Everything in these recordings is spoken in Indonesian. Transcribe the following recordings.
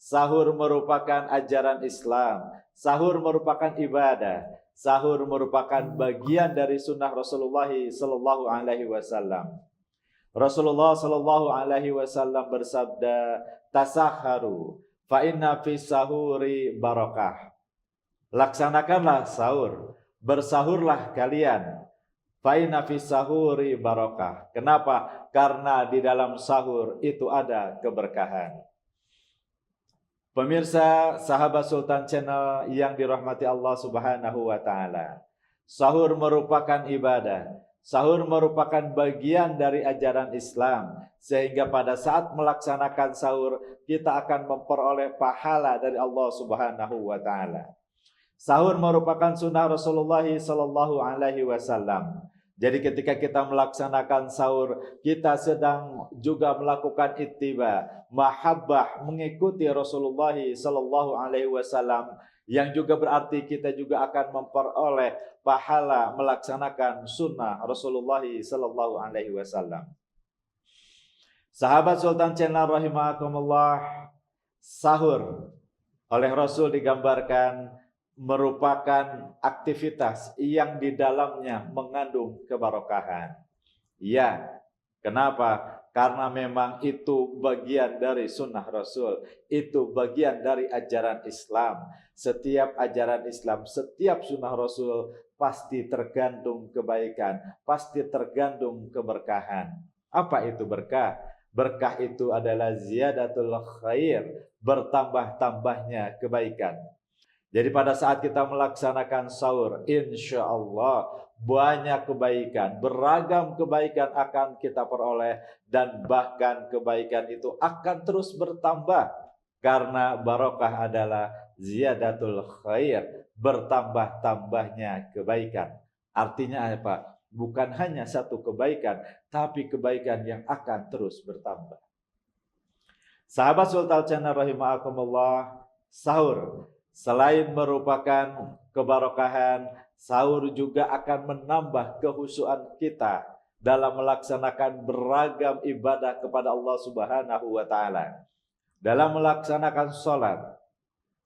Sahur merupakan ajaran Islam. Sahur merupakan ibadah. Sahur merupakan bagian dari sunnah Rasulullah sallallahu alaihi wasallam. Rasulullah sallallahu alaihi wasallam bersabda, "Tasahharu fa inna fis sahuri barakah." Laksanakanlah sahur, bersahurlah kalian. Fa inna fis sahuri barakah. Kenapa? Karena di dalam sahur itu ada keberkahan. Pemirsa sahabat Sultan Channel yang dirahmati Allah Subhanahu wa taala. Sahur merupakan ibadah. Sahur merupakan bagian dari ajaran Islam, sehingga pada saat melaksanakan sahur kita akan memperoleh pahala dari Allah Subhanahu wa taala. Sahur merupakan sunnah Rasulullah sallallahu alaihi wasallam. Jadi ketika kita melaksanakan sahur, kita sedang juga melakukan ittiba, mahabbah, mengikuti Rasulullah sallallahu alaihi wasallam, yang juga berarti kita juga akan memperoleh pahala melaksanakan sunnah Rasulullah sallallahu alaihi wasallam. Sahabat Sultan Channel rahimakumullah, sahur oleh Rasul digambarkan merupakan aktivitas yang di dalamnya mengandung keberkahan. Ya, kenapa? Karena memang itu bagian dari sunnah Rasul, itu bagian dari ajaran Islam. Setiap ajaran Islam, setiap sunnah Rasul pasti tergantung kebaikan, pasti tergantung keberkahan. Apa itu berkah? Berkah itu adalah ziyadatul khair, bertambah-tambahnya kebaikan. Jadi pada saat kita melaksanakan sahur, insya Allah banyak kebaikan, beragam kebaikan akan kita peroleh, dan bahkan kebaikan itu akan terus bertambah karena barokah adalah ziyadatul khair, bertambah-tambahnya kebaikan. Artinya apa? Bukan hanya satu kebaikan, tapi kebaikan yang akan terus bertambah. Sahabat Sultan Channel rahimakumullah, sahur selain merupakan keberkahan, sahur juga akan menambah kekhusyuan kita dalam melaksanakan beragam ibadah kepada Allah Subhanahu wa taala. Dalam melaksanakan salat,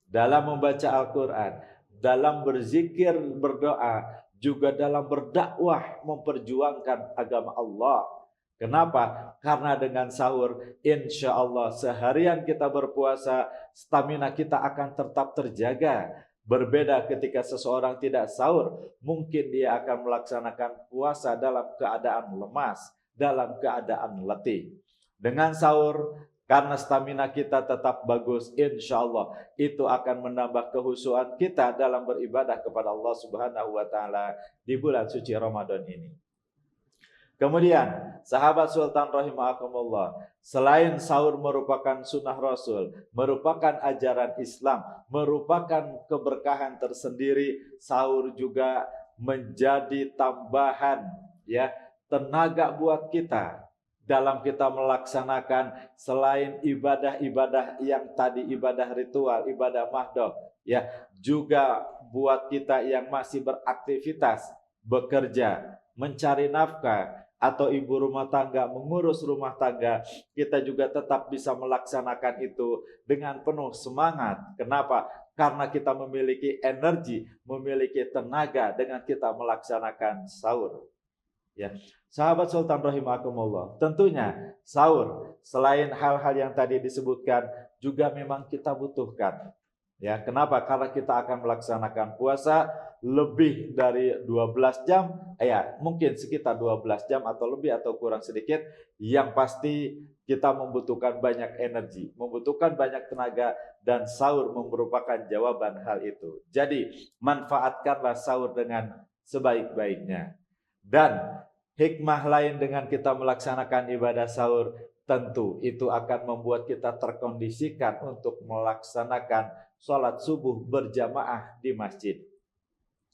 dalam membaca Al-Qur'an, dalam berzikir, berdoa, juga dalam berdakwah memperjuangkan agama Allah. Kenapa? Karena dengan sahur, insya Allah seharian kita berpuasa, stamina kita akan tetap terjaga. Berbeda ketika seseorang tidak sahur, mungkin dia akan melaksanakan puasa dalam keadaan lemas, dalam keadaan letih. Dengan sahur, karena stamina kita tetap bagus, insya Allah itu akan menambah kekhusyuan kita dalam beribadah kepada Allah Subhanahu wa taala di bulan suci Ramadan ini. Kemudian, sahabat Sultan rahimakumullah, selain sahur merupakan sunnah Rasul, merupakan ajaran Islam, merupakan keberkahan tersendiri, sahur juga menjadi tambahan tenaga buat kita dalam kita melaksanakan selain ibadah-ibadah yang tadi, ibadah ritual, ibadah mahdoh, juga buat kita yang masih beraktivitas, bekerja, mencari nafkah, atau ibu rumah tangga mengurus rumah tangga, kita juga tetap bisa melaksanakan itu dengan penuh semangat. Kenapa? Karena kita memiliki energi, memiliki tenaga dengan kita melaksanakan sahur. Sahabat Sultan rahimakumullah, tentunya sahur selain hal-hal yang tadi disebutkan juga memang kita butuhkan. Kenapa? Karena kita akan melaksanakan puasa lebih dari 12 jam, mungkin sekitar 12 jam atau lebih atau kurang sedikit. Yang pasti kita membutuhkan banyak energi, membutuhkan banyak tenaga, dan sahur merupakan jawaban hal itu. Jadi, manfaatkanlah sahur dengan sebaik-baiknya. Dan hikmah lain dengan kita melaksanakan ibadah sahur, tentu itu akan membuat kita terkondisikan untuk melaksanakan sholat subuh berjamaah di masjid.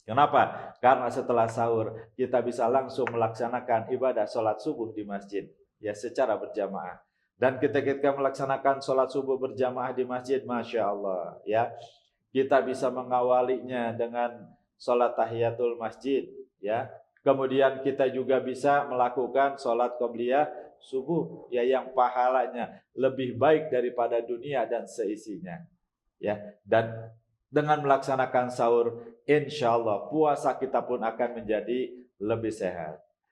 Kenapa? Karena setelah sahur kita bisa langsung melaksanakan ibadah sholat subuh di masjid secara berjamaah. Dan ketika melaksanakan sholat subuh berjamaah di masjid, Masya Allah kita bisa mengawalinya dengan sholat tahiyatul masjid Kemudian kita juga bisa melakukan sholat qobliyah, subuh, ya, yang pahalanya lebih baik daripada dunia dan seisinya, ya. Dan dengan melaksanakan sahur, insya Allah puasa kita pun akan menjadi lebih sehat.